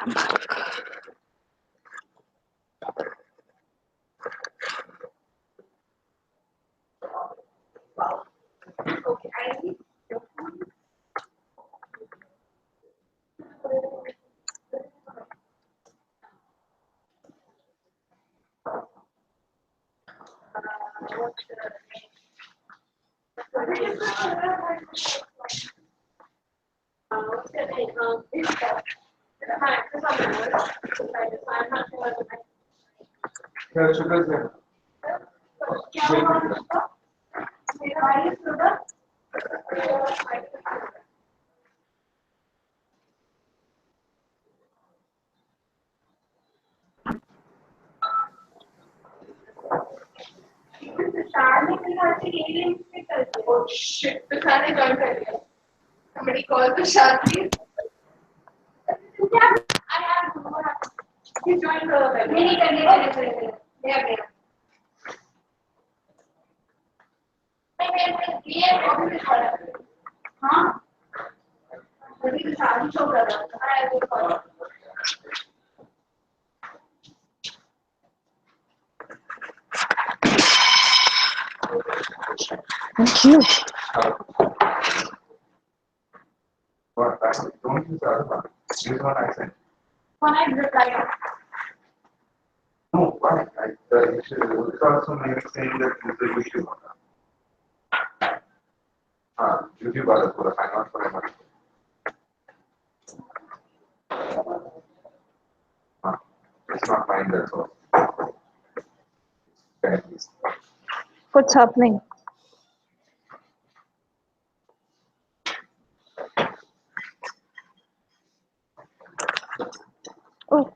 Okay, I need your phone. Oh shit, the fan is on. Somebody call the shark, please. I have more. You join the web. Yeah. हाँ अभी शादी show कर रहा था Thank you. Don't use the other one. Use one I sent. When I reply. No, why? The issue is also maybe saying that this is the issue. YouTube वाला पूरा sign out for everyone. It's not mine, that's all. What's happening? Oh.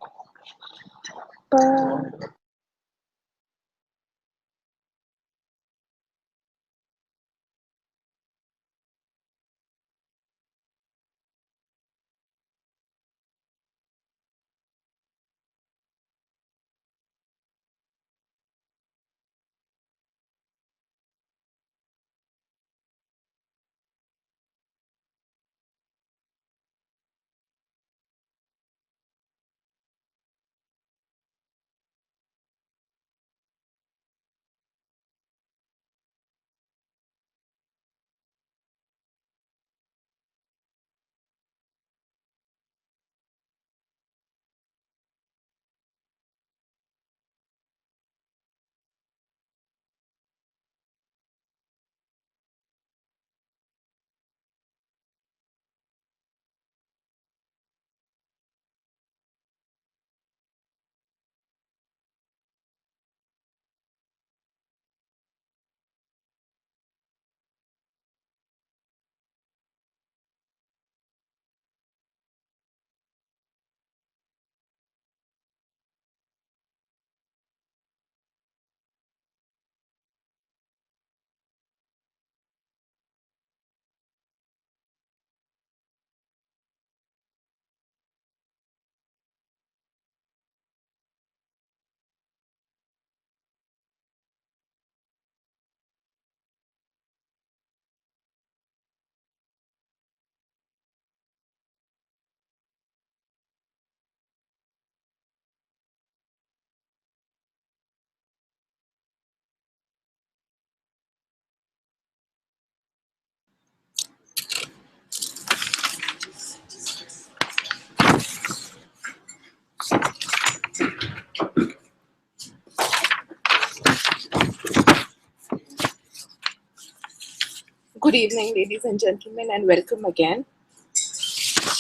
Good evening, ladies and gentlemen, and welcome again.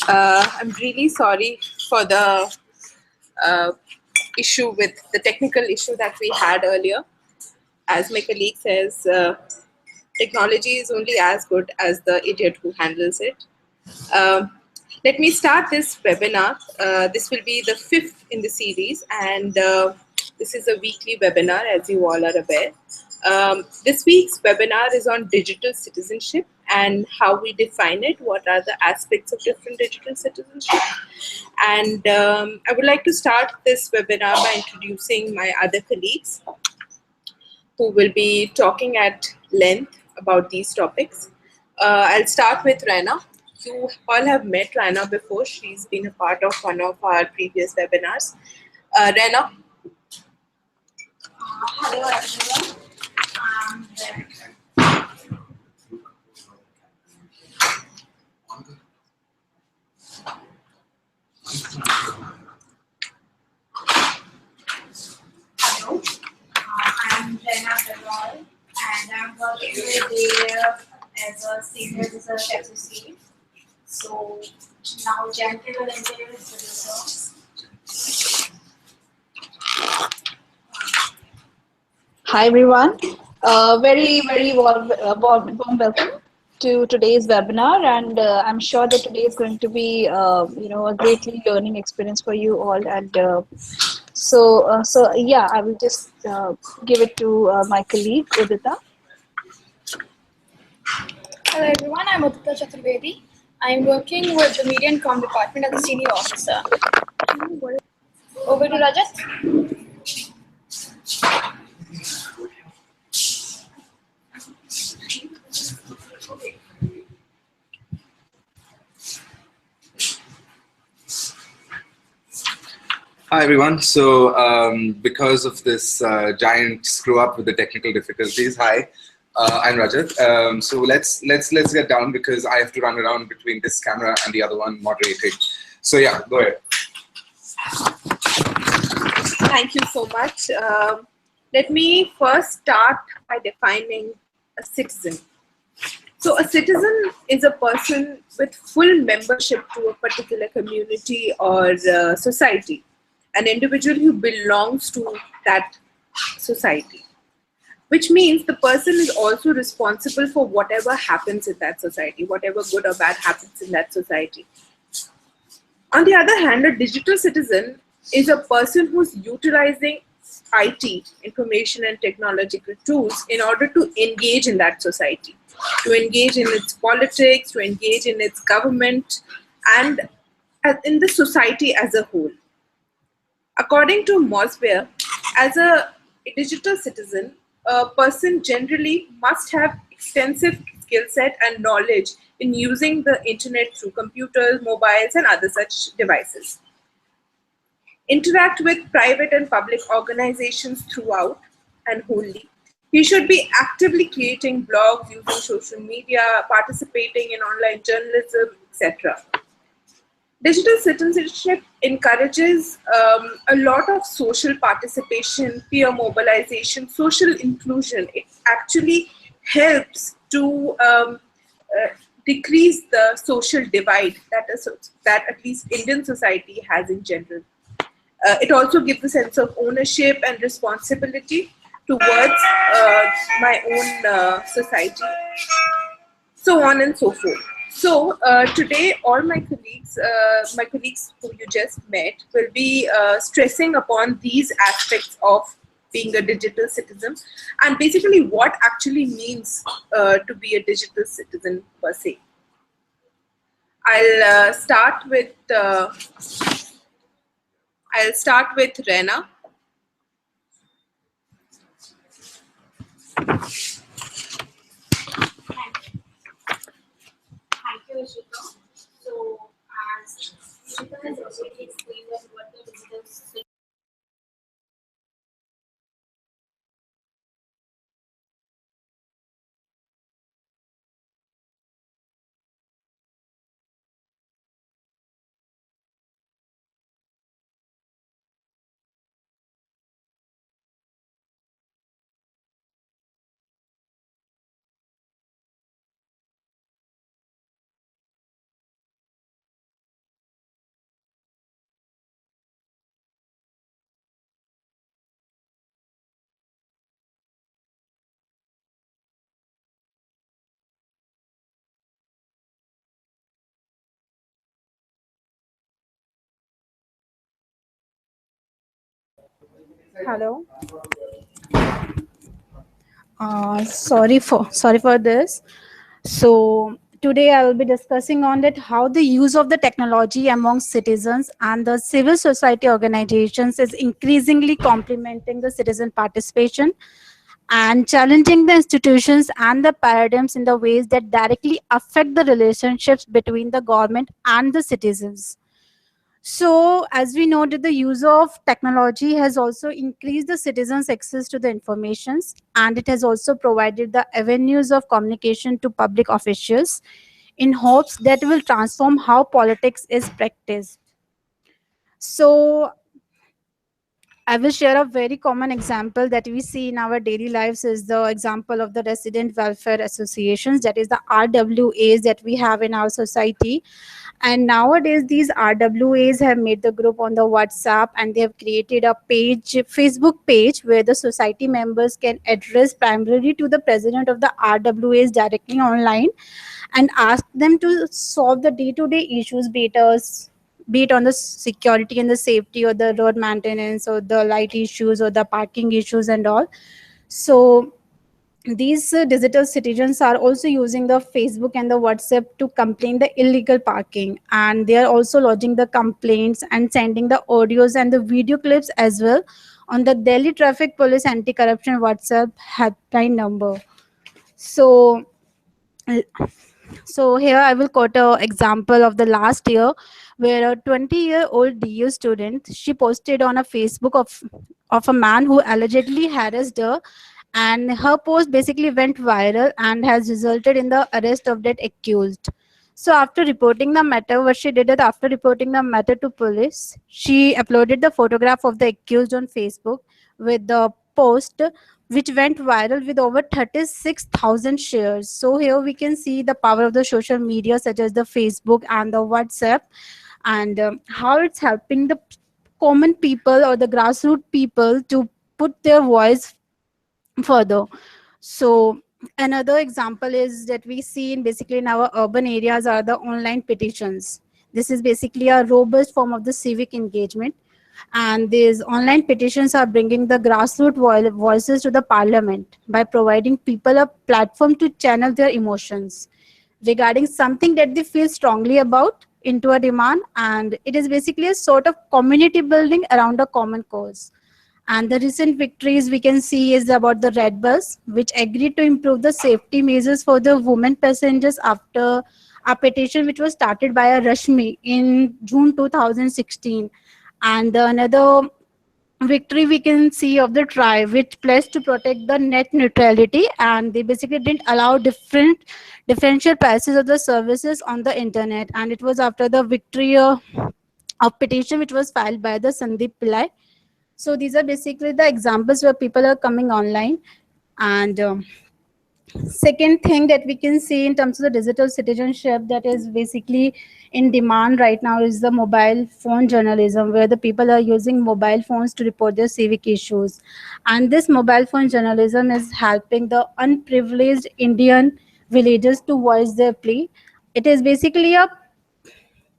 I'm really sorry for the issue with the technical issue that we had earlier. As my colleague says, technology is only as good as the idiot who handles it. Let me start this webinar. This will be the 5th in the series, and this is a weekly webinar, as you all are aware. This week's webinar is on digital citizenship and how we define it, what are the aspects of different digital citizenship. And I would like to start this webinar by introducing my other colleagues who will be talking at length about these topics. I'll start with Raina. you all have met Rana before. She's been a part of one of our previous webinars. Rana, Hello everyone. Hello, I'm Rena Dalal and I'm working with DAF as a senior research associate. So now Janti will introduce the research. Hi everyone. Very warm welcome to today's webinar, and I'm sure that today is going to be a greatly learning experience for you all. And so yeah, I will just give it to my colleague Udita. Hello everyone, I'm Udita Chaturvedi. I'm working with the Media and Comm department as a senior officer. Over to Rajat. Hi everyone. So because of this giant screw up with the technical difficulties, I'm Rajat. So let's get down because I have to run around between this camera and the other one moderating. So yeah, go ahead. thank you so much. Let me first start by defining a citizen. So a citizen is a person with full membership to a particular community or society, an individual who belongs to that society, which means the person is also responsible for whatever happens in that society, whatever good or bad happens in that society. On the other hand, a digital citizen is a person who's utilizing IT, information and technological tools, in order to engage in that society, to engage in its politics, to engage in its government, and in the society as a whole. According to Mosware, as a digital citizen, a person generally must have extensive skill set and knowledge in using the internet through computers, mobiles, and other such devices. Interact with private and public organizations throughout and wholly. He should be actively creating blogs, using social media, participating in online journalism, etc. Digital citizenship encourages a lot of social participation, peer mobilization, social inclusion. It actually helps to decrease the social divide that at least Indian society has in general. It also gives a sense of ownership and responsibility towards my own society, so on and so forth. So today, all my colleagues who you just met, will be stressing upon these aspects of being a digital citizen, and basically what actually means to be a digital citizen per se. I'll start with Rena. Thank you, Ishita. So, as Ishita has already explained that what the digital citizen Hello. Sorry for this. So today I will be discussing on that how the use of the technology among citizens and the civil society organizations is increasingly complementing the citizen participation and challenging the institutions and the paradigms in the ways that directly affect the relationships between the government and the citizens. So, as we know that the use of technology has also increased the citizens' access to the informations, and it has also provided the avenues of communication to public officials in hopes that will transform how politics is practiced. So, I will share a very common example that we see in our daily lives is the example of the resident welfare associations, that is the RWAs that we have in our society. And nowadays, these RWAs have made the group on the WhatsApp, and they have created a page, Facebook page, where the society members can address primarily to the president of the RWAs directly online and ask them to solve the day-to-day issues, be it on the security and the safety or the road maintenance or the light issues or the parking issues and all. So these digital citizens are also using the Facebook and the WhatsApp to complain the illegal parking, and they are also lodging the complaints and sending the audios and the video clips as well on the Delhi Traffic Police Anti-Corruption WhatsApp helpline number. So so here I will quote an example of the last year where a 20-year-old DU student, she posted on a Facebook of a man who allegedly harassed her, and her post basically went viral and has resulted in the arrest of that accused. So after reporting the matter, what she did is after reporting the matter to police, she uploaded the photograph of the accused on Facebook with the post which went viral with over 36,000 shares. So here we can see the power of the social media such as the Facebook and the WhatsApp, and how it's helping the common people or the grassroots people to put their voice further. So another example is that we see in basically in our urban areas are the online petitions. This is basically a robust form of the civic engagement, and these online petitions are bringing the grassroots voices to the parliament by providing people a platform to channel their emotions regarding something that they feel strongly about into a demand, and it is basically a sort of community building around a common cause. And the recent victories we can see is about the Red Bus, which agreed to improve the safety measures for the women passengers after a petition which was started by a Rashmi in June 2016. And another victory we can see of the tribe, which pledged to protect the net neutrality, and they basically didn't allow differential prices of the services on the internet. And it was after the victory of petition which was filed by the Sandeep Pillai. So these are basically the examples where people are coming online. And second thing that we can see in terms of the digital citizenship that is basically in demand right now is the mobile phone journalism, where the people are using mobile phones to report their civic issues. And this mobile phone journalism is helping the unprivileged Indian villagers to voice their plea. It is basically a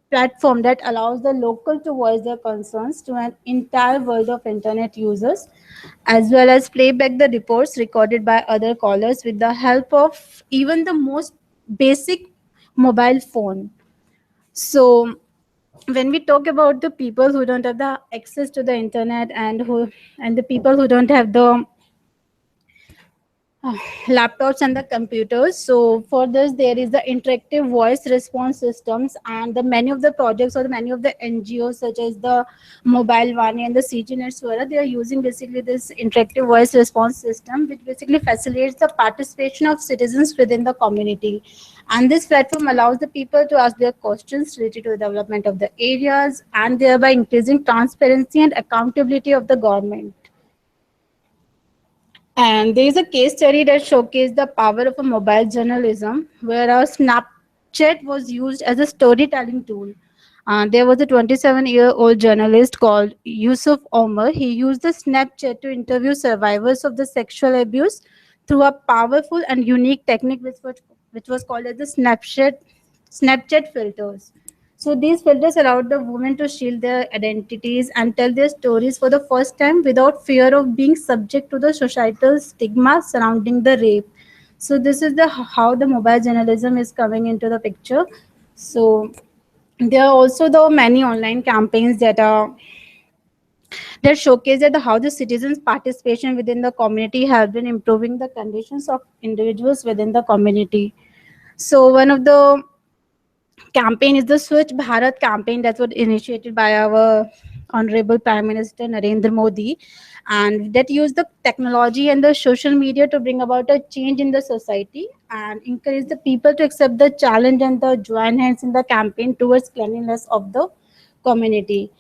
platform that allows the local to voice their concerns to an entire world of internet users, as well as play back the reports recorded by other callers with the help of even the most basic mobile phone. So when we talk about the people who don't have the access to the internet and the people who don't have the laptops and the computers, so for this there is the interactive voice response systems, and the many of the projects or the many of the NGOs such as the Mobile Vani and the CGNet Swara, they are using basically this interactive voice response system, which basically facilitates the participation of citizens within the community. And this platform allows the people to ask their questions related to the development of the areas, and thereby increasing transparency and accountability of the government. And there is a case study that showcased the power of a mobile journalism, where a Snapchat was used as a storytelling tool. There was a 27-year-old journalist called Yusuf Omar. He used the Snapchat to interview survivors of the sexual abuse through a powerful and unique technique which was called as the Snapchat filters. So these filters allowed the women to shield their identities and tell their stories for the first time without fear of being subject to the societal stigma surrounding the rape. So this is the how the mobile journalism is coming into the picture. So there are also the many online campaigns that are that showcased how the citizens' participation within the community has been improving the conditions of individuals within the community. So one of the campaign is the Swachh Bharat campaign that was initiated by our Honorable Prime Minister Narendra Modi, and that used the technology and the social media to bring about a change in the society and encourage the people to accept the challenge and the join hands in the campaign towards cleanliness of the community.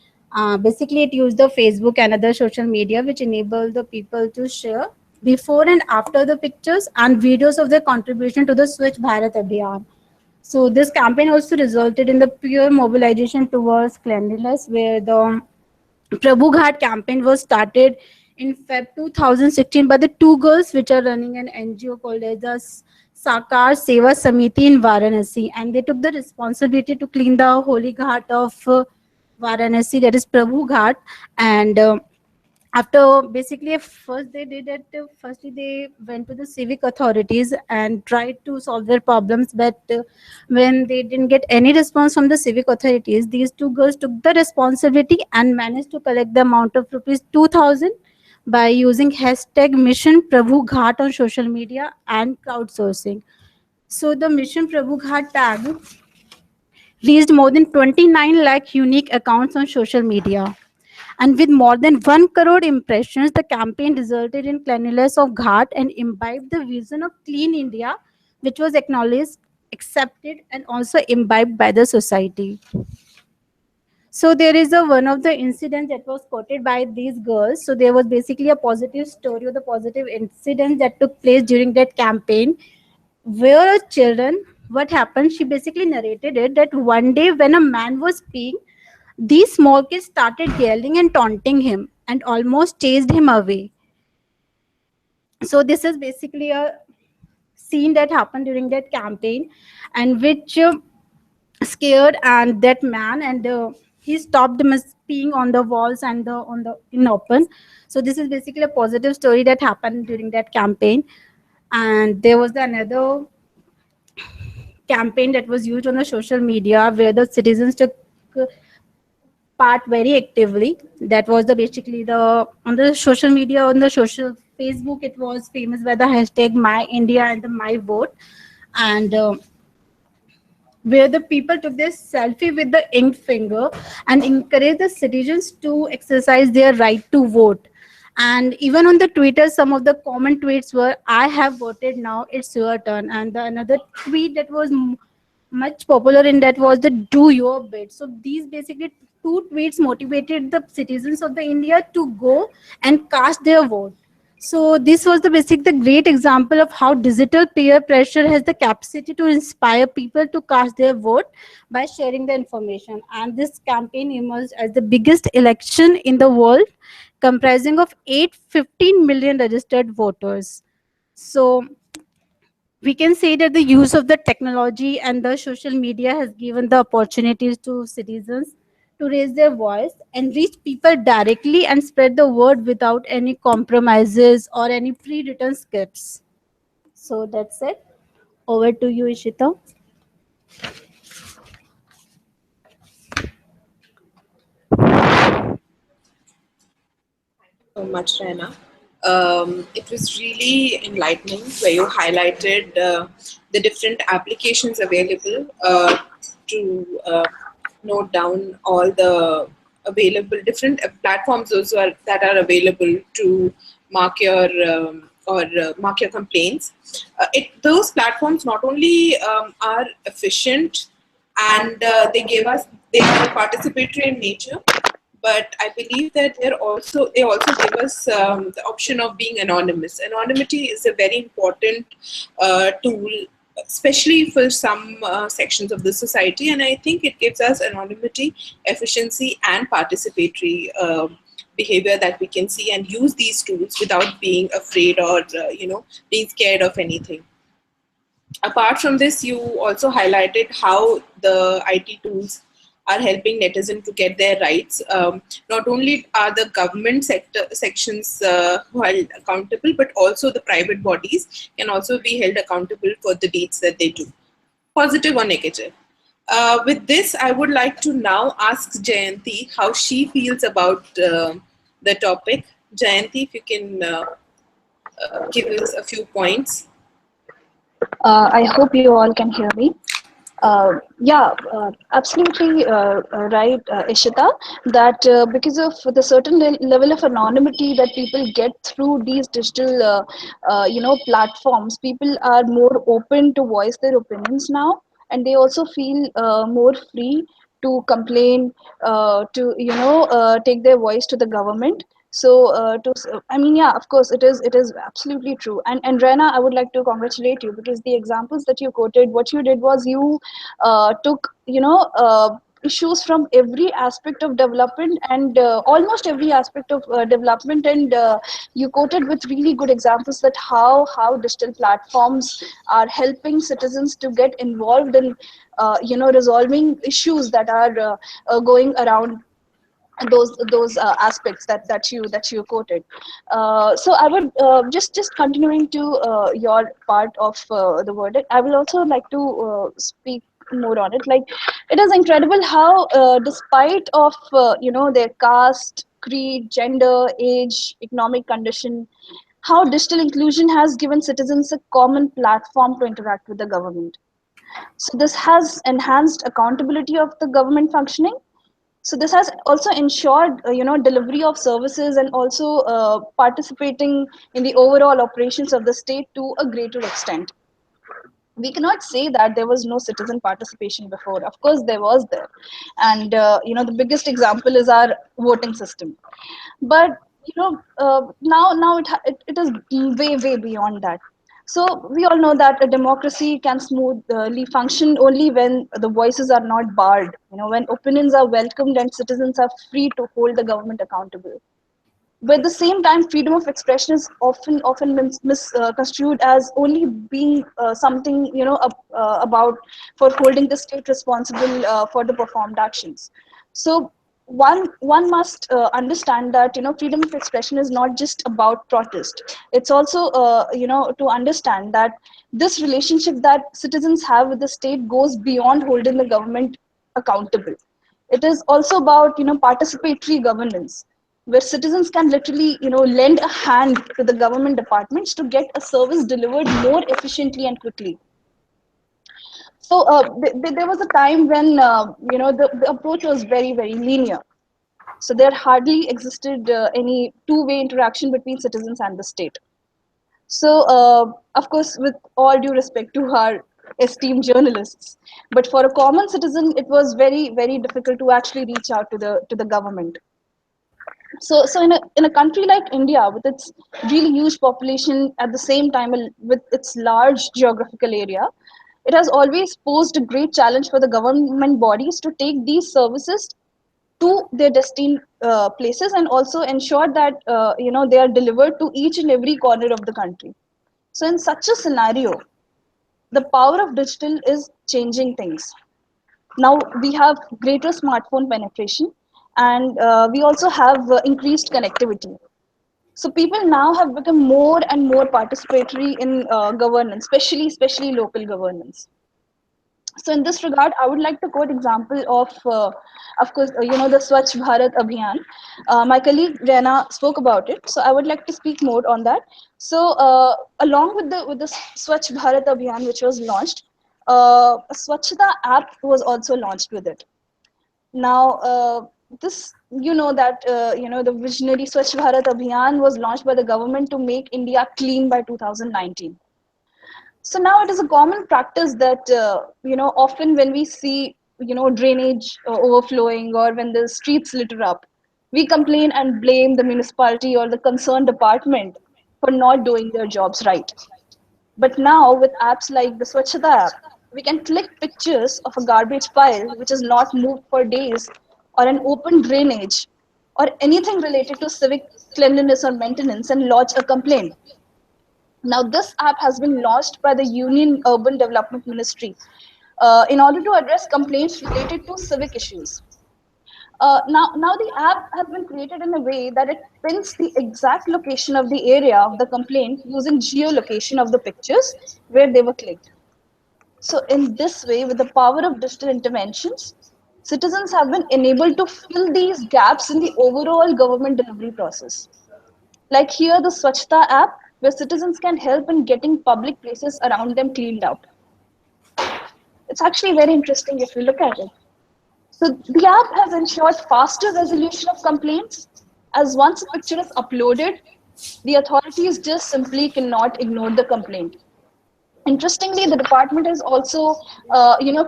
Basically, it used the Facebook and other social media, which enable the people to share before and after the pictures and videos of their contribution to the Swachh Bharat Abhiyan. So this campaign also resulted in the pure mobilization towards cleanliness, where the Prabhu Ghat campaign was started in Feb 2016 by the two girls which are running an NGO called as the Sakar Seva Samiti in Varanasi, and they took the responsibility to clean the holy ghat of Varanasi, that is Prabhu Ghat, and after basically first they did it firstly they went to the civic authorities and tried to solve their problems, but when they didn't get any response from the civic authorities, these two girls took the responsibility and managed to collect the amount of rupees 2000 by using hashtag mission prabhu ghat on social media and crowdsourcing. So the mission prabhu ghat tag reached more than 29 lakh unique accounts on social media. And with more than 1 crore impressions, the campaign resulted in cleanliness of Ghat and imbibed the vision of Clean India, which was acknowledged, accepted, and also imbibed by the society. So there is a one of the incidents that was quoted by these girls. So there was basically a positive story or the positive incident that took place during that campaign, where a children, what happened, she basically narrated it that one day when a man was peeing, these small kids started yelling and taunting him and almost chased him away. So this is basically a scene that happened during that campaign, and which scared and that man, and he stopped peeing on the walls and the on the in open. So this is basically a positive story that happened during that campaign. And there was another campaign that was used on the social media where the citizens took part very actively. That was the basically the on the social media, on the social Facebook, it was famous by the hashtag my India and the my vote, and where the people took their selfie with the inked finger and encouraged the citizens to exercise their right to vote. And even on the Twitter, some of the common tweets were, I have voted, now it's your turn. And another tweet that was much popular in that was the do your bit. So these basically two tweets motivated the citizens of the India to go and cast their vote. So this was the great example of how digital peer pressure has the capacity to inspire people to cast their vote by sharing the information. And this campaign emerged as the biggest election in the world, comprising of 815 million registered voters. So we can say that the use of the technology and the social media has given the opportunities to citizens to raise their voice and reach people directly and spread the word without any compromises or any pre-written scripts. So that's it. Over to you, Ishita. So much, Raina. It was really enlightening where you highlighted the different applications available to note down all the available different platforms also that are available to mark your mark your complaints. Those platforms not only are efficient and they are participatory in nature, but I believe that they also give us the option of being anonymous. Anonymity is a very important tool, especially for some sections of the society, and I think it gives us anonymity, efficiency, and participatory behavior that we can see and use these tools without being afraid or being scared of anything. Apart from this, you also highlighted how the IT tools are helping netizens to get their rights. Not only are the government sections held accountable, but also the private bodies can also be held accountable for the deeds that they do, positive or negative. With this, I would like to now ask Jayanti how she feels about the topic. Jayanti, if you can give us a few points. I hope you all can hear me. Absolutely right, Ishita, that because of the certain level of anonymity that people get through these digital, platforms, people are more open to voice their opinions now, and they also feel more free to complain, take their voice to the government. So, of course, it is absolutely true. And Rena, I would like to congratulate you because the examples that you quoted, what you did was you took issues from every aspect of development and almost every aspect of development, and you quoted with really good examples that how digital platforms are helping citizens to get involved in resolving issues that are going around those aspects that you quoted. So I would just continuing to your part of the word. I will also like to speak more on it. Like, it is incredible how, despite of their caste, creed, gender, age, economic condition, how digital inclusion has given citizens a common platform to interact with the government. So this has enhanced accountability of the government functioning. So this has also ensured delivery of services and also participating in the overall operations of the state to a greater extent. We cannot say that there was no citizen participation before. Of course there was there, and the biggest example is our voting system. But now it is way beyond that. So we all know that a democracy can smoothly function only when the voices are not barred, when opinions are welcomed and citizens are free to hold the government accountable. But at the same time, freedom of expression is often misconstrued as only being something about for holding the state responsible for the performed actions. So one must understand that freedom of expression is not just about protest. It's also to understand that this relationship that citizens have with the state goes beyond holding the government accountable. It is also about participatory governance, where citizens can literally lend a hand to the government departments to get a service delivered more efficiently and quickly. So there was a time when the approach was very linear. So there hardly existed any two-way interaction between citizens and the state. So of course, with all due respect to our esteemed journalists, but for a common citizen it was very difficult to actually reach out to the government. So in a country like India, with its really huge population, at the same time with its large geographical area, it has always posed a great challenge for the government bodies to take these services to their destined places, and also ensure that they are delivered to each and every corner of the country. So in such a scenario, the power of digital is changing things. Now we have greater smartphone penetration, and we also have increased connectivity. So people now have become more and more participatory in governance, especially local governance. So in this regard, I would like to quote example of course, the Swachh Bharat Abhiyan. My colleague Rena spoke about it, so I would like to speak more on that. So along with the Swachh Bharat Abhiyan, which was launched, a Swachhata app was also launched with it. Now, this that the visionary Swachh Bharat Abhiyan was launched by the government to make India clean by 2019. So now it is a common practice that often when we see drainage overflowing, or when the streets litter up, we complain and blame the municipality or the concerned department for not doing their jobs right. But now with apps like the Swachhata app, we can click pictures of a garbage pile which is not moved for days, or an open drainage, or anything related to civic cleanliness or maintenance, and lodge a complaint. Now, this app has been launched by the Union Urban Development Ministry in order to address complaints related to civic issues. Now the app has been created in a way that it pins the exact location of the area of the complaint using geolocation of the pictures where they were clicked. So in this way, with the power of digital interventions, citizens have been enabled to fill these gaps in the overall government delivery process. Like here, the Swachhta app, where citizens can help in getting public places around them cleaned out. It's actually very interesting if you look at it. So the app has ensured faster resolution of complaints, as once a picture is uploaded, the authorities just simply cannot ignore the complaint. Interestingly, the department has also,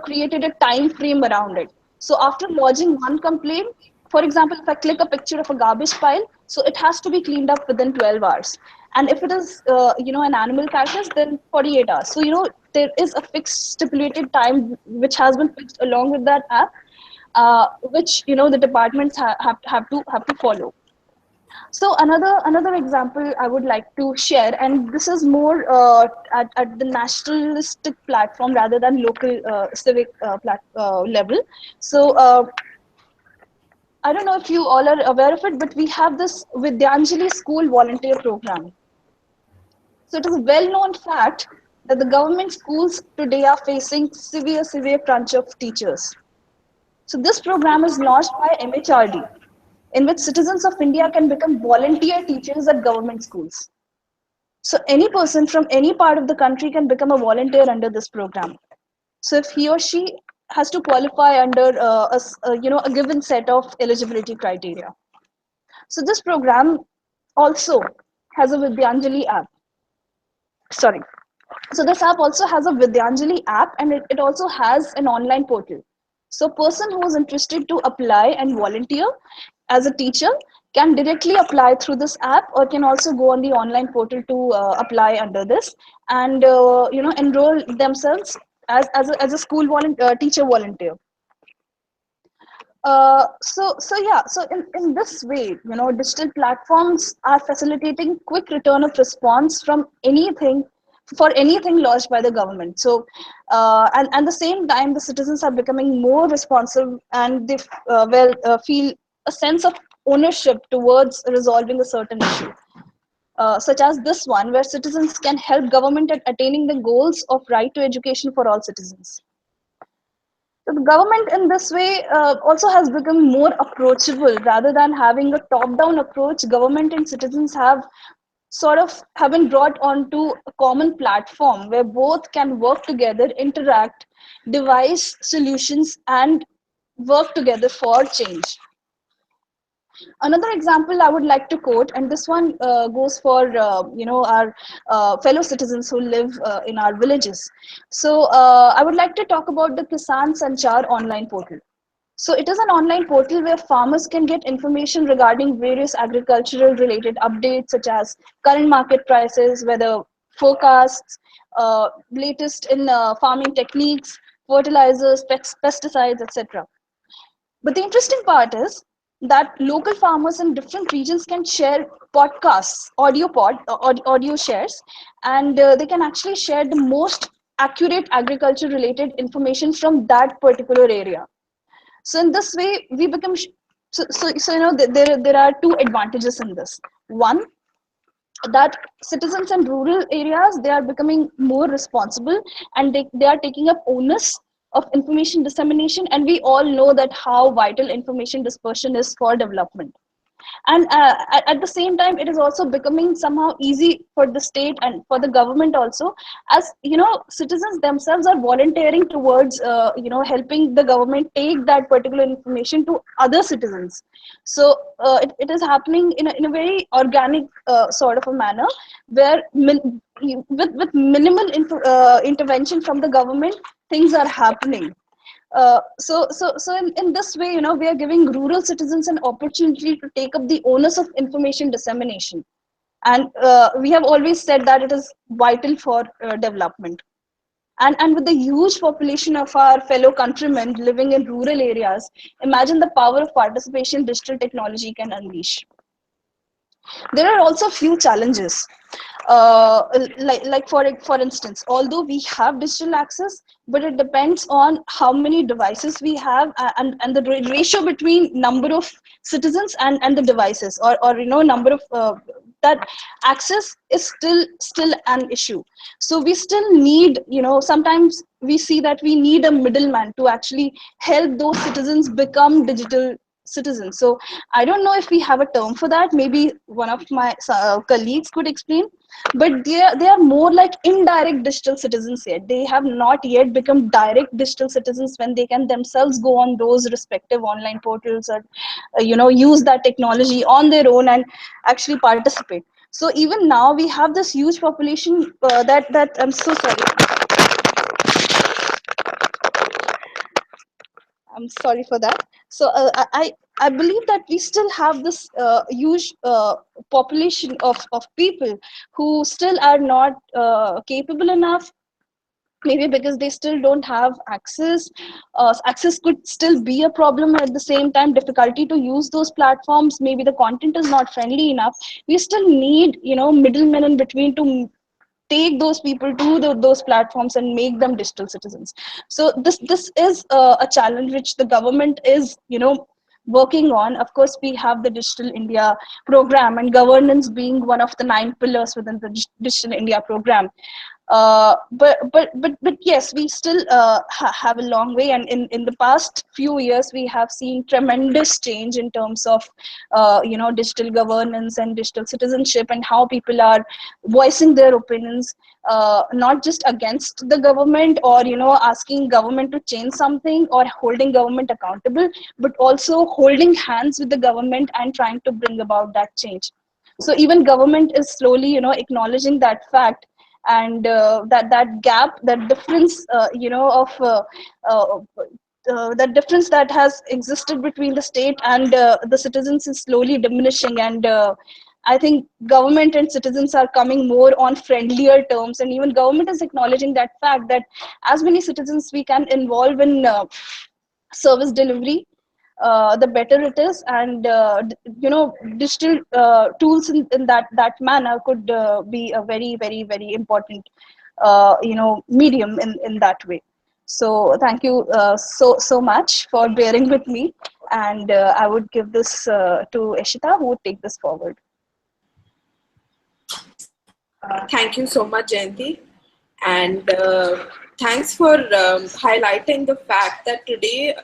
created a time frame around it. So after lodging one complaint, for example, if I click a picture of a garbage pile, so it has to be cleaned up within 12 hours. And if it is, an animal carcass, then 48 hours. So, there is a fixed stipulated time which has been fixed along with that app, which, the departments have to follow. So another example I would like to share, and this is more at the nationalistic platform rather than local civic level. So I don't know if you all are aware of it, but we have this Vidyanjali school volunteer program. So it is a well-known fact that the government schools today are facing severe crunch of teachers. So this program is launched by MHRD, in which citizens of India can become volunteer teachers at government schools. So any person from any part of the country can become a volunteer under this program. So if he or she has to qualify under a given set of eligibility criteria. So this program also has a Vidyanjali app. Sorry. So this app also has a Vidyanjali app, and it also has an online portal. So a person who is interested to apply and volunteer as a teacher can directly apply through this app, or can also go on the online portal to apply under this, and enroll themselves as a school teacher volunteer. So in this way, digital platforms are facilitating quick return of response from anything, for anything lodged by the government. So and the same time, the citizens are becoming more responsive, and they feel a sense of ownership towards resolving a certain issue, such as this one, where citizens can help government at attaining the goals of right to education for all citizens. So the government in this way also has become more approachable. Rather than having a top-down approach, government and citizens have been brought onto a common platform where both can work together, interact, devise solutions, and work together for change. Another example I would like to quote, and this one goes for our fellow citizens who live in our villages. So I would like to talk about the Kisan Sanchar online portal. So it is an online portal where farmers can get information regarding various agricultural related updates, such as current market prices, weather forecasts, latest in farming techniques, fertilizers, pesticides, etc. But the interesting part is that local farmers in different regions can share podcasts, audio shares, and they can actually share the most accurate agriculture related information from that particular area. So in this way, we become there are two advantages in this. One, that citizens in rural areas, they are becoming more responsible, and they are taking up onus of information dissemination, and we all know that how vital information dispersion is for development. And at the same time, it is also becoming somehow easy for the state and for the government also, as citizens themselves are volunteering towards helping the government take that particular information to other citizens. So it is happening in a very organic sort of a manner, where with minimal intervention from the government, things are happening. So in this way, we are giving rural citizens an opportunity to take up the onus of information dissemination. And we have always said that it is vital for development. And with the huge population of our fellow countrymen living in rural areas, imagine the power of participation digital technology can unleash. There are also few challenges, like for instance, although we have digital access, but it depends on how many devices we have, and the ratio between number of citizens and the devices, or number of that access is still an issue. So we still need, sometimes we see that we need a middleman to actually help those citizens become digital citizens. So I don't know if we have a term for that. Maybe one of my colleagues could explain. But they are more like indirect digital citizens yet. They have not yet become direct digital citizens when they can themselves go on those respective online portals or use that technology on their own and actually participate. So even now we have this huge population that I'm so sorry. I'm sorry for that. So I believe that we still have this huge population of people who still are not capable enough, maybe because they still don't have access. Access could still be a problem. At the same time, difficulty to use those platforms, maybe the content is not friendly enough. We still need middlemen in between to take those people to those platforms and make them digital citizens. So this is a challenge which the government is working on. Of course, we have the Digital India program, and governance being one of the 9 pillars within the Digital India program. But yes, we still have a long way, and in the past few years we have seen tremendous change in terms of digital governance and digital citizenship, and how people are voicing their opinions, not just against the government or asking government to change something or holding government accountable, but also holding hands with the government and trying to bring about that change. So even government is slowly acknowledging that fact, and that gap, that difference uh, that difference that has existed between the state and the citizens is slowly diminishing. And I think government and citizens are coming more on friendlier terms, and even government is acknowledging that fact, that as many citizens we can involve in service delivery, the better it is. And digital tools in that manner could be a very very very important medium in that way. So thank you so much for bearing with me, and I would give this to Ishita, who would take this forward. Thank you so much, Jayanti. And thanks for highlighting the fact that today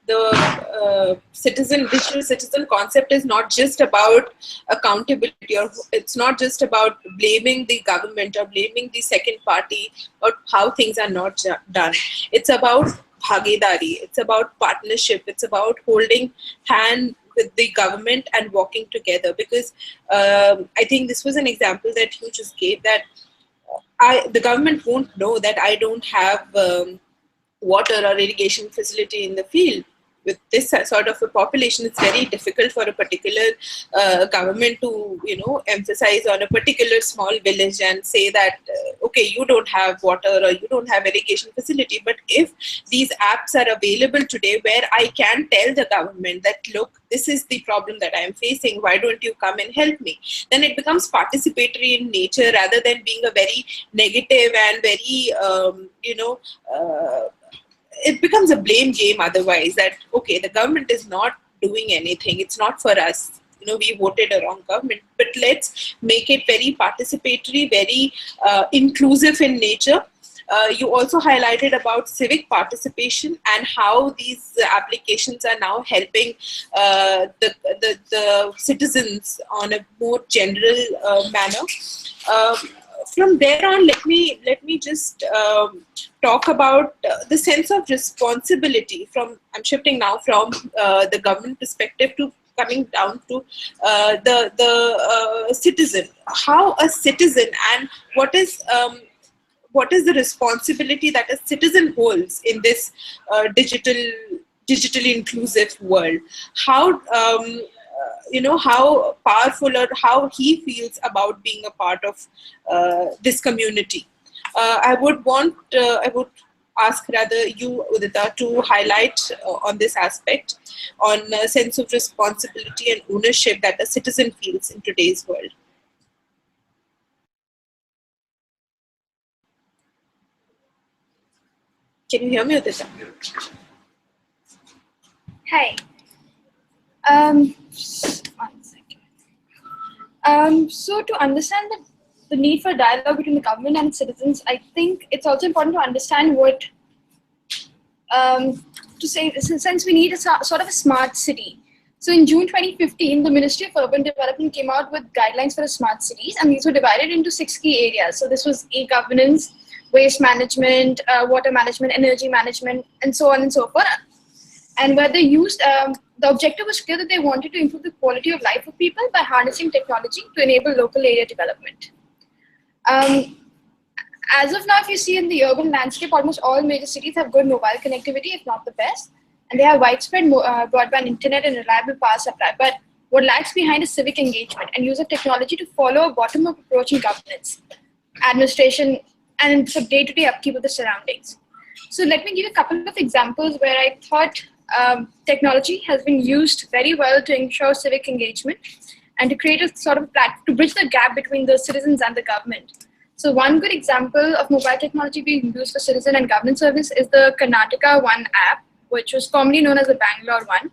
the digital citizen concept is not just about accountability, or it's not just about blaming the government or blaming the second party or how things are not done. It's about bhagidari, it's about partnership, it's about holding hand with the government and walking together. Because I think this was an example that you just gave, that the government won't know that I don't have water or irrigation facility in the field. With this sort of a population, it's very difficult for a particular government to, emphasize on a particular small village and say that, okay, you don't have water or you don't have irrigation facility. But if these apps are available today, where I can tell the government that, look, this is the problem that I am facing, why don't you come and help me? Then it becomes participatory in nature, rather than being a very negative and very, it becomes a blame game otherwise, that, okay, the government is not doing anything, it's not for us, we voted a wrong government. But let's make it very participatory, very inclusive in nature. You also highlighted about civic participation and how these applications are now helping the citizens on a more general manner. From there on, let me just talk about the sense of responsibility. I'm shifting now from the government perspective to coming down to the citizen. How a citizen, and what is the responsibility that a citizen holds in this digitally inclusive world? How how powerful or how he feels about being a part of this community. I would ask rather you, Udita, to highlight on this aspect, on a sense of responsibility and ownership that a citizen feels in today's world. Can you hear me, Udita? Hi. One second. So to understand the need for dialogue between the government and citizens, I think it's also important to understand what, to say this, since we need a sort of a smart city. So in June 2015, the Ministry of Urban Development came out with guidelines for the smart cities, and these were divided into 6 key areas. So this was e-governance, waste management, water management, energy management, and so on and so forth. And where they used, the objective was clear that they wanted to improve the quality of life of people by harnessing technology to enable local area development. As of now, if you see in the urban landscape, almost all major cities have good mobile connectivity, if not the best, and they have widespread broadband internet and reliable power supply. But what lags behind is civic engagement and use of technology to follow a bottom-up approach in governance, administration, and the day-to-day upkeep of the surroundings. So let me give you a couple of examples where I thought technology has been used very well to ensure civic engagement and to create a sort of platform to bridge the gap between the citizens and the government. So one good example of mobile technology being used for citizen and government service is the Karnataka One app, which was formerly known as the Bangalore One.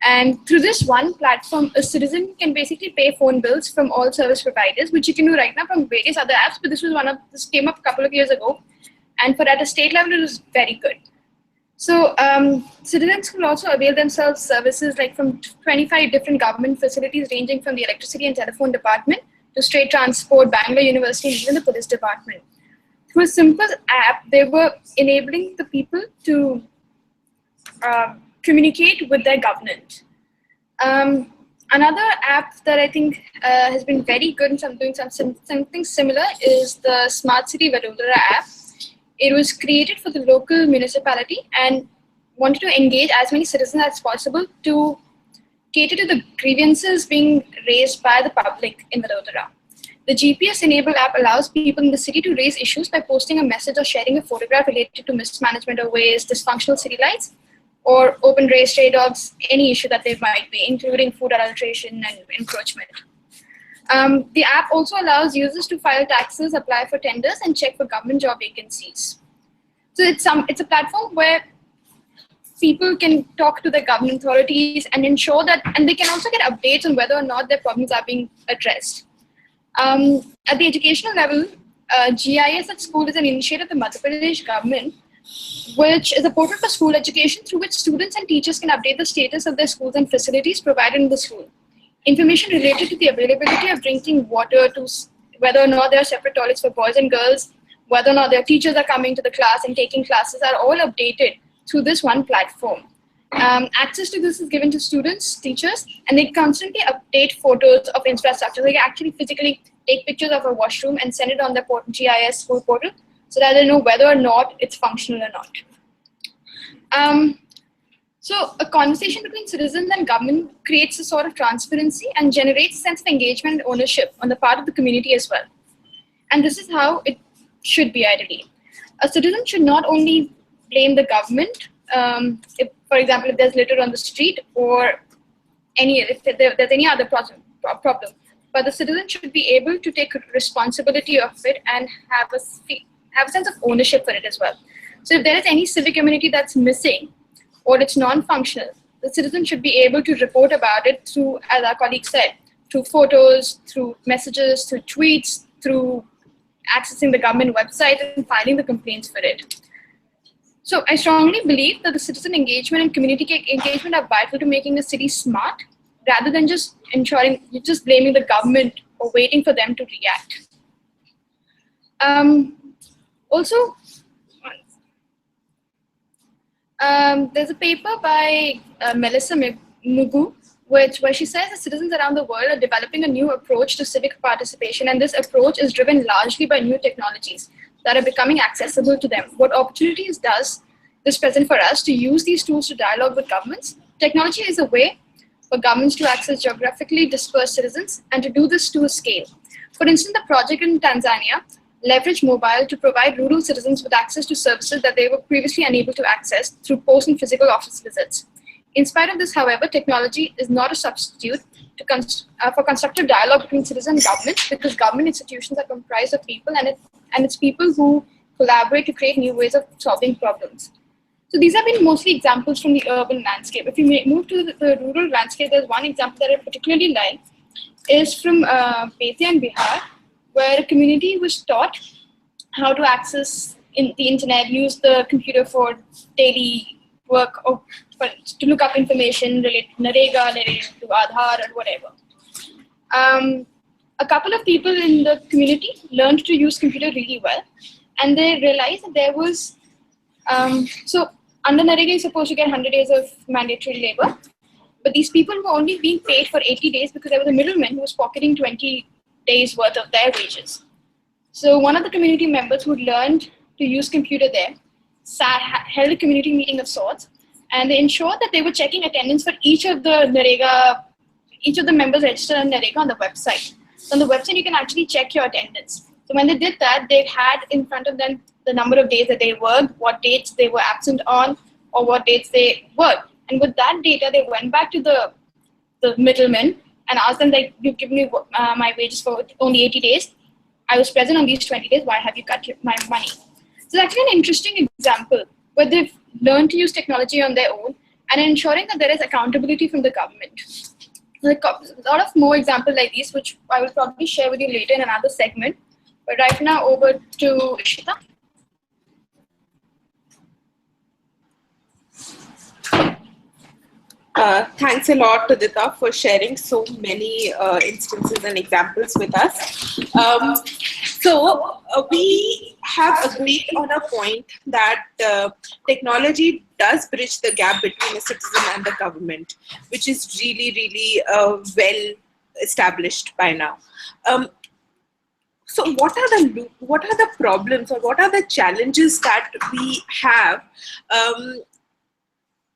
And through this one platform, a citizen can basically pay phone bills from all service providers, which you can do right now from various other apps, but this came up a couple of years ago. And for at a state level, it was very good. So citizens will also avail themselves services like from 25 different government facilities ranging from the electricity and telephone department to state transport, Bangalore University, and even the police department. Through a simple app, they were enabling the people to communicate with their government. Another app that I think has been very good in doing something similar is the Smart City Vadodara app. It was created for the local municipality and wanted to engage as many citizens as possible to cater to the grievances being raised by the public in Vadodara. The GPS-enabled app allows people in the city to raise issues by posting a message or sharing a photograph related to mismanagement of waste, dysfunctional city lights, or open race stray dogs, any issue that there might be, including food adulteration and encroachment. The app also allows users to file taxes, apply for tenders, and check for government job vacancies. So it's a platform where people can talk to the government authorities and ensure that, and they can also get updates on whether or not their problems are being addressed. At the educational level, GIS at School is an initiative of the Madhya Pradesh government, which is a portal for school education through which students and teachers can update the status of their schools and facilities provided in the school. Information related to the availability of drinking water, to whether or not there are separate toilets for boys and girls, whether or not their teachers are coming to the class and taking classes are all updated through this one platform. Access to this is given to students, teachers, and they constantly update photos of infrastructure. They actually physically take pictures of a washroom and send it on the GIS school portal so that they know whether or not it's functional or not. So a conversation between citizens and government creates a sort of transparency and generates a sense of engagement and ownership on the part of the community as well. And this is how it should be ideally. A citizen should not only blame the government, if, for example, if there's litter on the street or if there's any other problem, but the citizen should be able to take responsibility of it and have a sense of ownership for it as well. So if there is any civic immunity that's missing, or it's non-functional, the citizen should be able to report about it through, as our colleague said, through photos, through messages, through tweets, through accessing the government website and filing the complaints for it. So I strongly believe that the citizen engagement and community engagement are vital to making a city smart, rather than just blaming the government or waiting for them to react. Also, there's a paper by Melissa Mugu, where she says that citizens around the world are developing a new approach to civic participation, and this approach is driven largely by new technologies that are becoming accessible to them. What opportunities does this present for us to use these tools to dialogue with governments? Technology is a way for governments to access geographically dispersed citizens and to do this to a scale. For instance, the project in Tanzania leveraged mobile to provide rural citizens with access to services that they were previously unable to access through post and physical office visits. In spite of this, however, technology is not a substitute for constructive dialogue between citizens and governments, because government institutions are comprised of people, and it's people who collaborate to create new ways of solving problems. So these have been mostly examples from the urban landscape. If you move to the rural landscape, there's one example that I particularly like, is from Betia in Bihar, where a community was taught how to access the internet, use the computer for daily work, or to look up information related to Narega, related to Aadhaar, or whatever. A couple of people in the community learned to use computer really well, and they realized that there was, so under Narega you're supposed to get 100 days of mandatory labor, but these people were only being paid for 80 days because there was a middleman who was pocketing 20 days worth of their wages. So one of the community members who learned to use computer there held a community meeting of sorts, and they ensured that they were checking attendance for each of the members registered on Narega on the website. So on the website, you can actually check your attendance. So when they did that, they had in front of them the number of days that they worked, what dates they were absent on, or what dates they worked. And with that data, they went back to the middleman and asked them, like, you've given me my wages for only 80 days. I was present on these 20 days. Why have you cut my money? So it's actually an interesting example where they've learned to use technology on their own and ensuring that there is accountability from the government. There's a lot of more examples like these, which I will probably share with you later in another segment. But right now, over to Ishita. Thanks a lot, Tudita, for sharing so many instances and examples with us. We have agreed on a point that technology does bridge the gap between a citizen and the government, which is really, really well established by now. So what are the problems, or what are the challenges that we have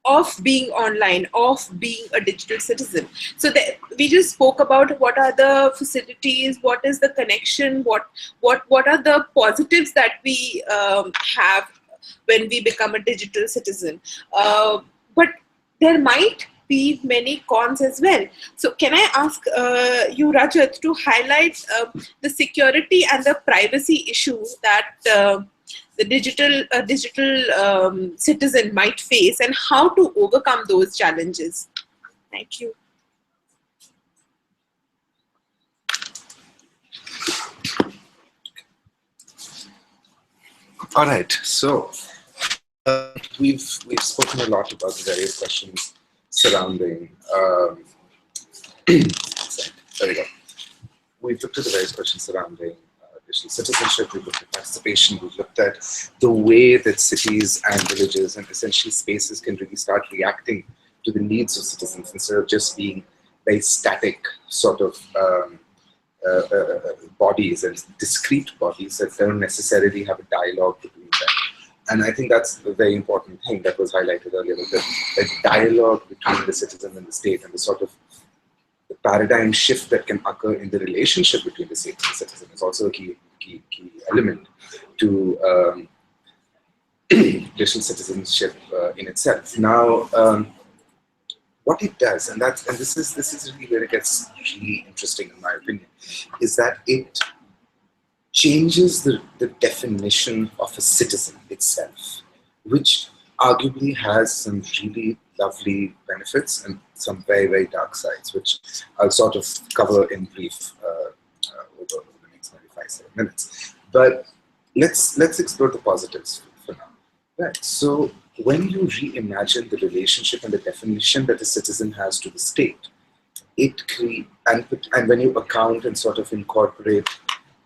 of being online, of being a digital citizen? So we just spoke about what are the facilities, what is the connection, what are the positives that we have when we become a digital citizen. But there might be many cons as well. So can I ask you, Rajat, to highlight the security and the privacy issues that the digital citizen might face, and how to overcome those challenges? Thank you. All right. So we've spoken a lot about the various questions surrounding. There we go. We've looked at the various questions surrounding digital citizenship. We've looked at participation. We've looked at the way that cities and villages and essentially spaces can really start reacting to the needs of citizens instead of just being very static sort of bodies and discrete bodies that don't necessarily have a dialogue between them. And I think that's a very important thing that was highlighted earlier, the dialogue between the citizen and the state, and the sort of the paradigm shift that can occur in the relationship between the state and the citizen is also a key element to digital citizenship in itself. Now, what it does, and this is really where it gets really interesting in my opinion, is that it changes the definition of a citizen itself, which arguably has some really lovely benefits and some very, very dark sides, which I'll sort of cover in brief over the next 95 minutes. But let's explore the positives for now. Right. So when you reimagine the relationship and the definition that a citizen has to the state, and when you account and sort of incorporate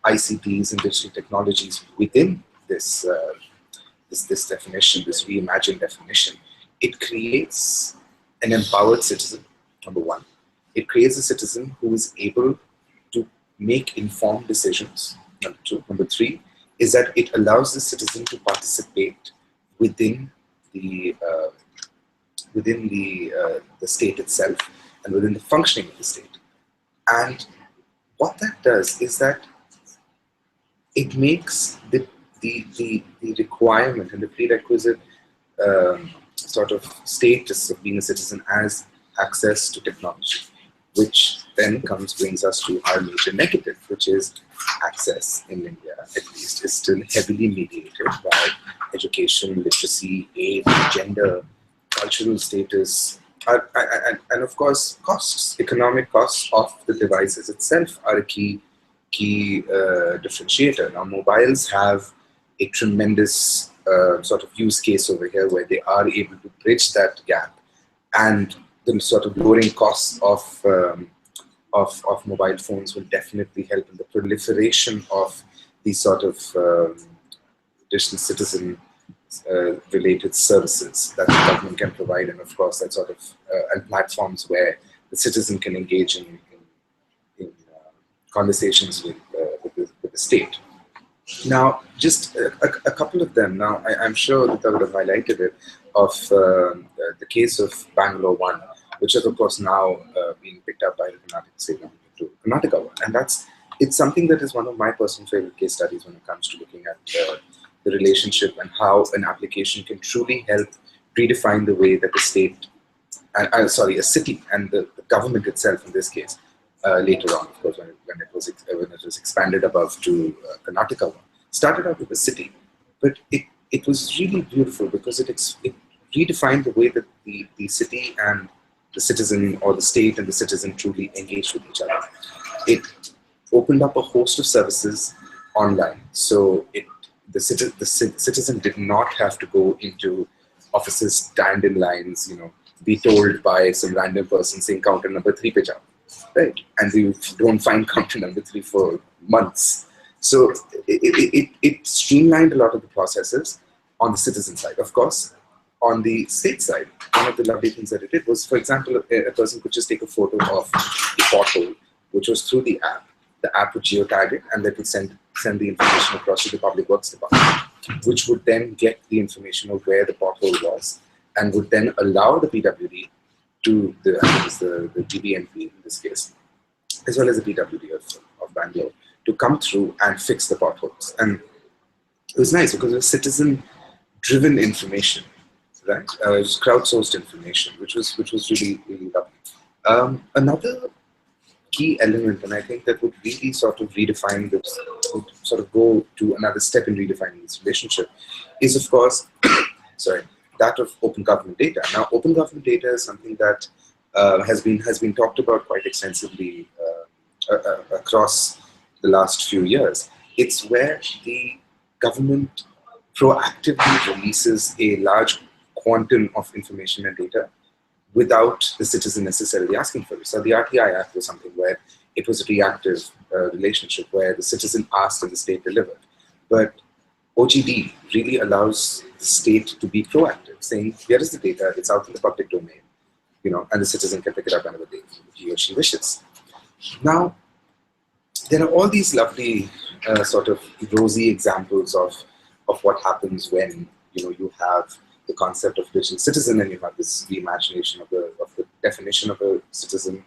ICTs and digital technologies within this this definition, this reimagined definition, it creates an empowered citizen, number one. It creates a citizen who is able to make informed decisions, number two. Number three is that it allows the citizen to participate within the state itself and within the functioning of the state. And what that does is that it makes the requirement and the prerequisite sort of status of being a citizen as access to technology, which then brings us to our major negative, which is access in India, at least, is still heavily mediated by education, literacy, age, gender, cultural status, and of course, costs, economic costs of the devices itself are a key differentiator. Now, mobiles have a tremendous sort of use case over here where they are able to bridge that gap, and the sort of lowering costs of mobile phones will definitely help in the proliferation of these sort of digital citizen related services that the government can provide, and of course that sort of and platforms where the citizen can engage in conversations with the state. Now, just a couple of them. Now, I'm sure that I would have highlighted it, of the case of Bangalore 1, which is of course now being picked up by the Karnataka state government to Karnataka 1, and it's something that is one of my personal favorite case studies when it comes to looking at the relationship and how an application can truly help redefine the way that the state, a city and the government itself in this case, later on, of course, when it was expanded above to Karnataka, started out with a city, but it was really beautiful because it redefined the way that the city and the citizen, or the state and the citizen, truly engaged with each other. It opened up a host of services online, so the citizen did not have to go into offices, stand in lines, be told by some random person saying counter number 3 pe jao, right? And you don't find counter number 3 for months. So it streamlined a lot of the processes on the citizen side. Of course, on the state side, one of the lovely things that it did was, for example, a person could just take a photo of a pothole, which was through the app. The app would geotag it, and that would send the information across to the Public Works Department, which would then get the information of where the pothole was, and would then allow the PWD to the DBNP in this case, as well as the PWD of Bangalore, to come through and fix the potholes. And it was nice because it was citizen-driven information, right? It was crowdsourced information, which was really, really lovely. Another key element, and I think that would really sort of redefine this, would sort of go to another step in redefining this relationship, is of course, that of open government data. Now, open government data is something that has been talked about quite extensively across the last few years. It's where the government proactively releases a large quantum of information and data without the citizen necessarily asking for it. So the RTI Act was something where it was a reactive relationship where the citizen asked and the state delivered. But OGD really allows the state to be proactive, saying, here is the data, it's out in the public domain, and the citizen can pick it up whenever he or she wishes. Now, there are all these lovely sort of rosy examples of what happens when you have the concept of digital citizen, and you have this reimagination of the definition of a citizen,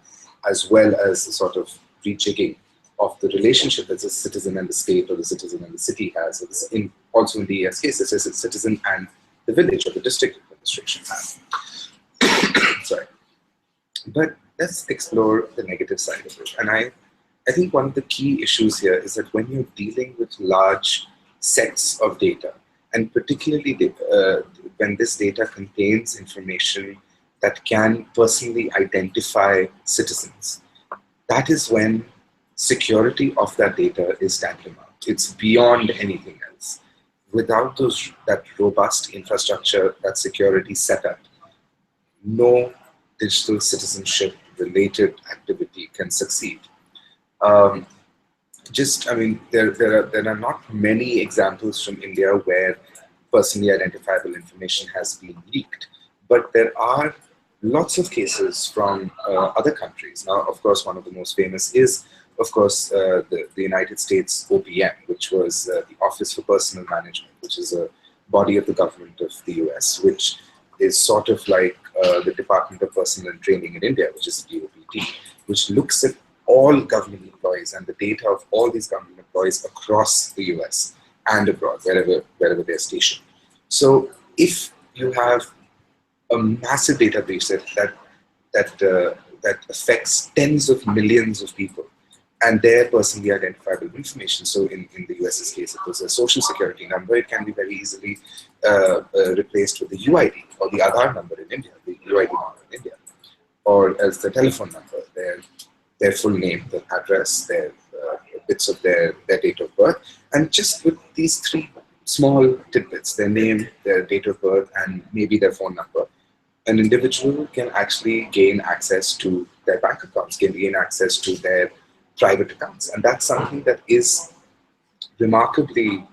as well as the sort of rejigging of the relationship that the citizen and the state, or the citizen and the city has. So also in the ES case, it says the citizen and the village or the district administration have. Sorry. But let's explore the negative side of it. And I think one of the key issues here is that when you're dealing with large sets of data, and particularly when this data contains information that can personally identify citizens, that is when security of that data is tantamount. It's beyond anything else. Without that robust infrastructure, that security setup, no digital citizenship related activity can succeed. There are not many examples from India where personally identifiable information has been leaked, but there are lots of cases from other countries. Now, of course, one of the most famous is, of course, the United States OPM, which was the Office for Personnel Management, which is a body of the government of the US, which is sort of like the Department of Personnel and Training in India, which is DOPT, which looks at all government employees and the data of all these government employees across the US and abroad, wherever they're stationed. So if you have a massive database that affects tens of millions of people and their personally identifiable information, so in the US's case, it was a social security number, it can be very easily replaced with the UID or the Aadhaar number in India, the UID number in India. or else their telephone number, their full name, their address, their bits of their date of birth, and just with these three small tidbits, their name, their date of birth, and maybe their phone number, an individual can actually gain access to their bank accounts, can gain access to their private accounts. And that's something that is remarkably,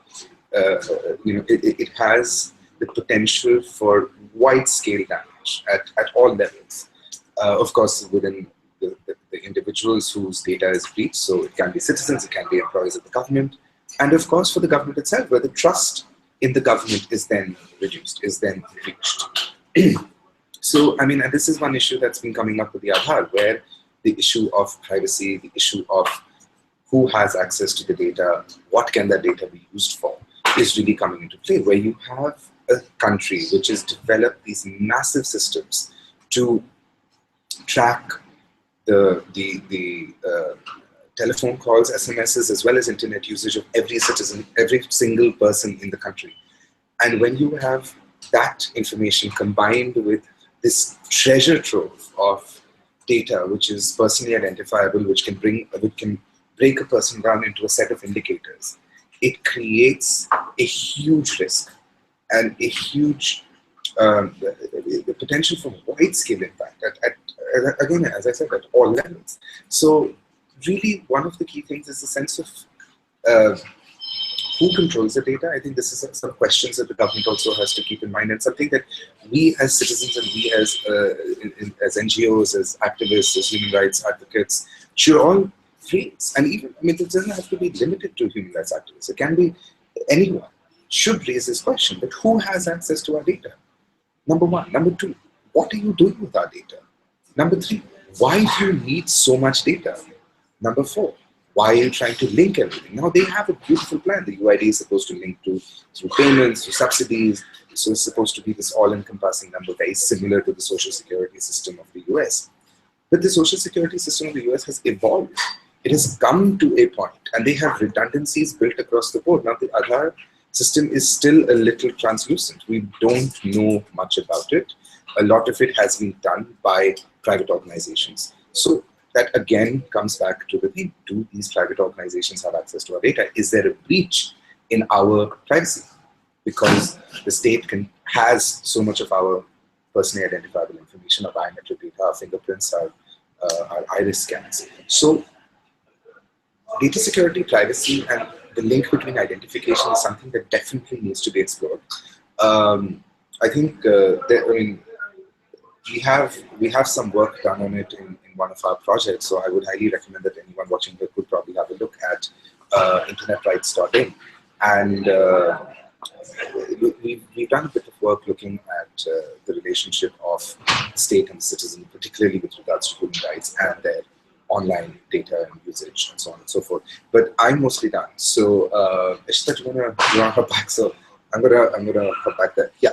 it has the potential for wide-scale damage at all levels. Of course, within the individuals whose data is breached, so it can be citizens, it can be employees of the government, and of course for the government itself, where the trust in the government is then reduced, is then breached. So, I mean, and this is one issue that's been coming up with the Aadhaar, where the issue of privacy, the issue of who has access to the data, what can that data be used for, is really coming into play, where you have a country which has developed these massive systems to track the telephone calls, SMSs, as well as internet usage of every citizen, every single person in the country. And when you have that information combined with this treasure trove of data, which is personally identifiable, which can break a person down into a set of indicators, it creates a huge risk and a huge the potential for wide-scale impact again, as I said, at all levels. So really, one of the key things is the sense of who controls the data. I think this is some questions that the government also has to keep in mind, and something that we as citizens and we as NGOs, as activists, as human rights advocates should all raise. And even, I mean, it doesn't have to be limited to human rights activists. It can be anyone should raise this question, that who has access to our data? Number one. Number two, what are you doing with our data? Number three, why do you need so much data? Number four, why are you trying to link everything? Now, they have a beautiful plan. The UID is supposed to link through payments, through subsidies. So it's supposed to be this all-encompassing number, very similar to the social security system of the US. But the social security system of the US has evolved. It has come to a point, and they have redundancies built across the board. Now, the Aadhaar system is still a little translucent. We don't know much about it. A lot of it has been done by private organizations. So that again comes back to the thing, do these private organizations have access to our data? Is there a breach in our privacy? Because the state has so much of our personally identifiable information, our biometric data, our fingerprints, our iris scans. So data security, privacy, and the link between identification is something that definitely needs to be explored. I think we have some work done on it in one of our projects, so I would highly recommend that anyone watching here could probably have a look at internetrights.in. And we've done a bit of work looking at the relationship of state and citizen, particularly with regards to human rights and their online data and usage and so on and so forth. But I'm mostly done. So Ishita, do you wanna hop back? So I'm gonna hop back there. Yeah.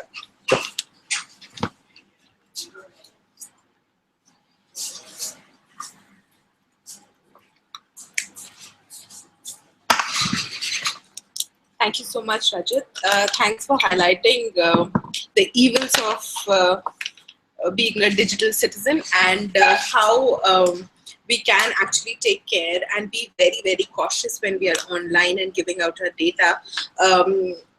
Thank you so much, Rajat. Thanks for highlighting the evils of being a digital citizen and how we can actually take care and be very, very cautious when we are online and giving out our data.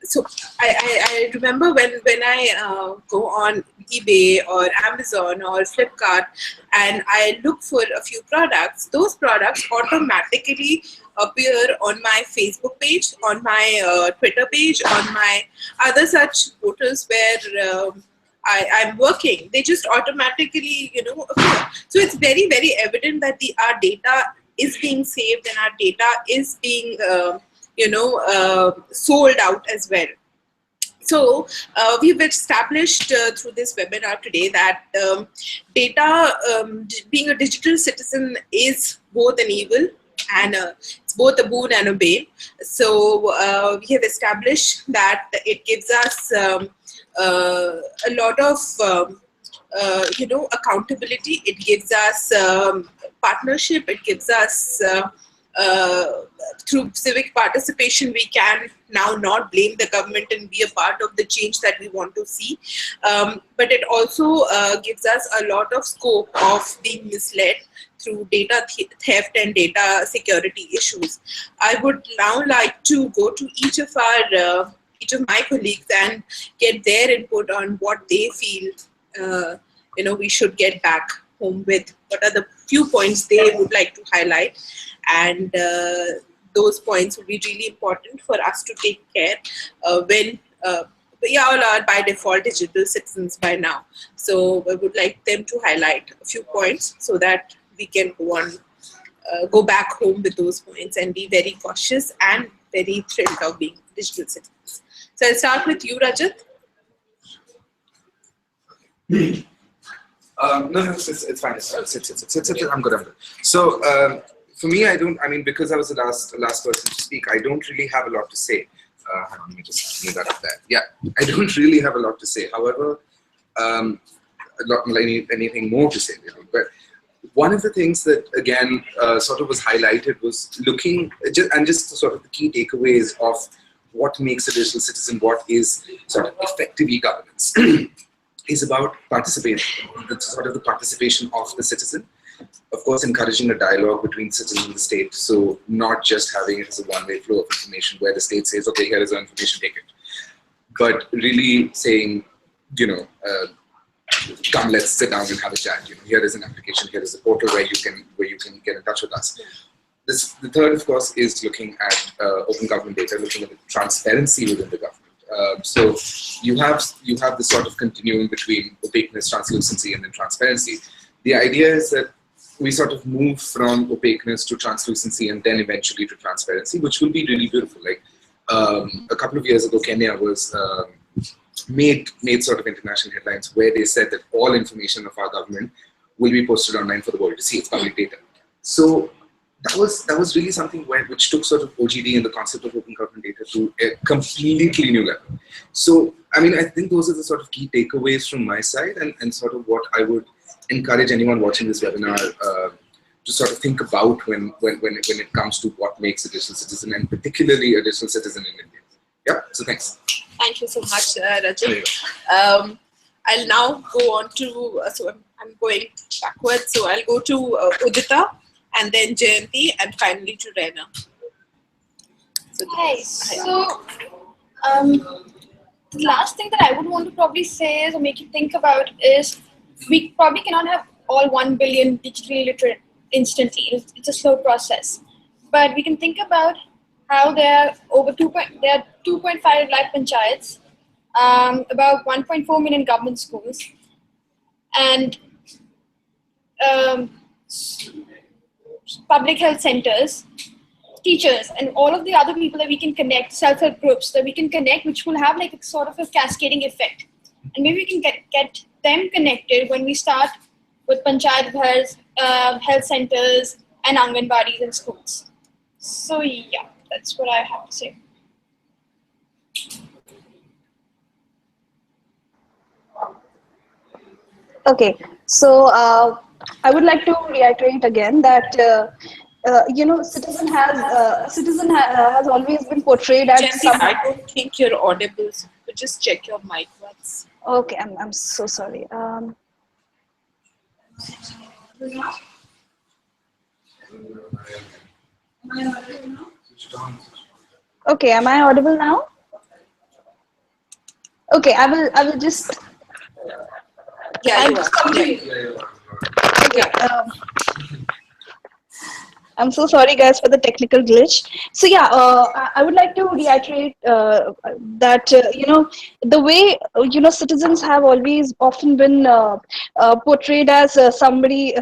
So I remember when I go on eBay or Amazon or Flipkart and I look for a few products, those products automatically appear on my Facebook page, on my Twitter page, on my other such portals where I'm working. They just automatically, appear. So it's very, very evident that our data is being saved and our data is being, sold out as well. So we've established through this webinar today that data, being a digital citizen, is both an evil and it's both a boon and a bane. So we have established that it gives us a lot of accountability. It gives us partnership. It gives us through civic participation, we can now not blame the government and be a part of the change that we want to see. But it also gives us a lot of scope of being misled through data theft and data security issues. I would now like to go to each of my colleagues and get their input on what they feel we should get back home with. What are the few points they would like to highlight? And those points will be really important for us to take care when we all are by default digital citizens by now. So I would like them to highlight a few points so that we can go back home with those points and be very cautious and very thrilled of being digital citizens. So I'll start with you, Rajat. No, it's fine. Sit. I'm good. So for me, because I was the last person to speak, I don't really have a lot to say. Hang on, let me just move that up there. Yeah, I don't really have a lot to say. However, anything more to say, really. But one of the things that again sort of was highlighted was looking just sort of the key takeaways of what makes a digital citizen, what is sort of effective e-governance. Is about participation, the participation of the citizen. Of course, encouraging a dialogue between citizen and the state. So not just having it as a one-way flow of information where the state says, okay, here is our information, take it. But really saying, come, let's sit down and have a chat. Here is an application, here is a portal where you can get in touch with us. The third, of course, is looking at open government data, looking at the transparency within the government. So you have this sort of continuum between opaqueness, translucency, and then transparency. The idea is that we sort of move from opaqueness to translucency and then eventually to transparency, which will be really beautiful. Like a couple of years ago, Kenya was made sort of international headlines where they said that all information of our government will be posted online for the world to see. It's public data. So that was really something which took sort of OGD and the concept of open government data to a completely new level. So, I think those are the sort of key takeaways from my side and sort of what I would encourage anyone watching this webinar to sort of think about when it comes to what makes a digital citizen and particularly a digital citizen in India. Yeah, so thanks. Thank you so much, Rajat. I'll now go on to, so I'm going backwards, so I'll go to Udita, and then Jayanti, and finally to Rena. So the last thing that I would want to probably say is, or make you think about, is we probably cannot have all 1 billion digitally literate instantly. It's a slow process. But we can think about how there are 2.5 lakh panchayats, about 1.4 million government schools, and public health centers, teachers, and all of the other people that we can connect, self-help groups that we can connect, which will have like a sort of a cascading effect. And maybe we can get them connected when we start with panchayat health centers and anganwadis and schools. So yeah, that's what I have to say. Okay, so I would like to reiterate again that citizen has always been portrayed as Jayanti, I don't think you're audible. So just check your mic once. Okay, I'm so sorry. Okay, am I audible now? Okay, I will just. Yeah, you are. Okay. I'm so sorry, guys, for the technical glitch. So yeah, I would like to reiterate that the way citizens have always often been portrayed as somebody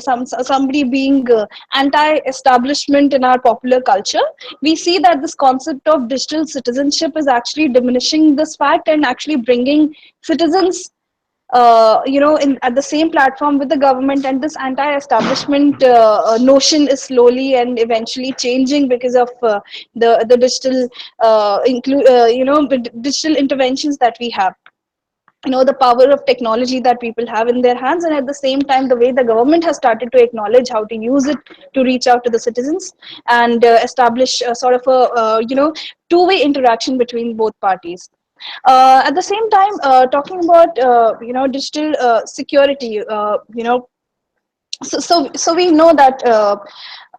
being anti-establishment in our popular culture. We see that this concept of digital citizenship is actually diminishing this fact and actually bringing citizens at the same platform with the government, and this anti-establishment notion is slowly and eventually changing because of the digital digital interventions that we have. the power of technology that people have in their hands, and at the same time the way the government has started to acknowledge how to use it to reach out to the citizens and establish a sort of a two-way interaction between both parties. At the same time, talking about digital security, so we know that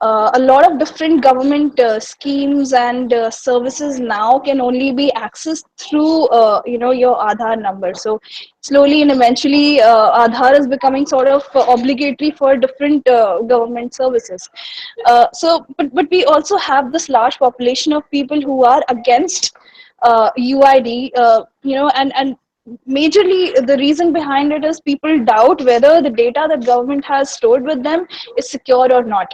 a lot of different government schemes and services now can only be accessed through your Aadhaar number. So slowly and eventually Aadhaar is becoming sort of obligatory for different government services. But we also have this large population of people who are against UID, and majorly the reason behind it is people doubt whether the data that government has stored with them is secure or not.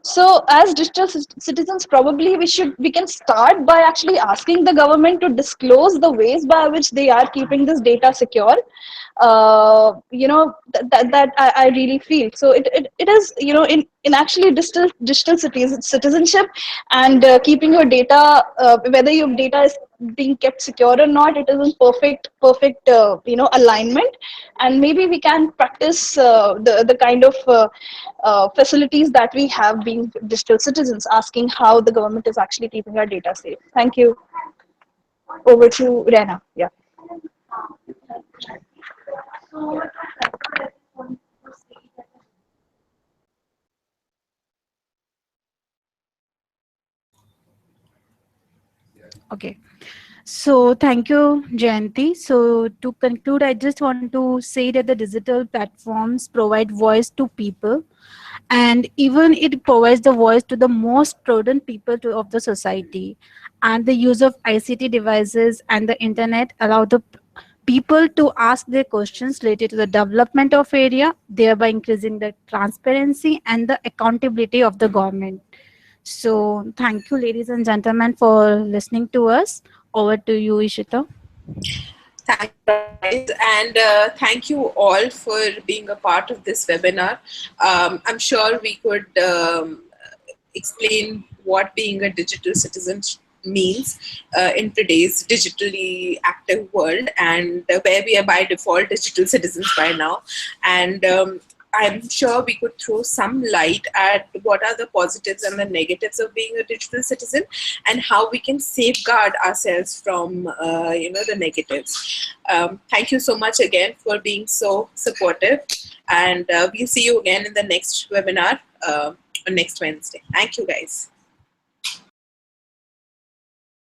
So as digital citizens, probably we can start by actually asking the government to disclose the ways by which they are keeping this data secure. That I really feel. So it is, in actually digital citizenship, and keeping your data, whether your data is being kept secure or not, it is in perfect alignment. And maybe we can practice the kind of facilities that we have being digital citizens, asking how the government is actually keeping our data safe. Thank you. Over to Rena. Yeah. Okay. So thank you, Jayanti. So to conclude, I just want to say that the digital platforms provide voice to people, and even it provides the voice to the most prudent people of the society. And the use of ICT devices and the internet allow the people to ask their questions related to the development of area, thereby increasing the transparency and the accountability of the government. So thank you, ladies and gentlemen, for listening to us. Over to you, Ishita. Thank you, guys, and thank you all for being a part of this webinar. I'm sure we could explain what being a digital citizen means in today's digitally active world, and where we are by default digital citizens by now. And I'm sure we could throw some light at what are the positives and the negatives of being a digital citizen, and how we can safeguard ourselves from the negatives. Thank you so much again for being so supportive, and we'll see you again in the next webinar on next Wednesday. Thank you, guys.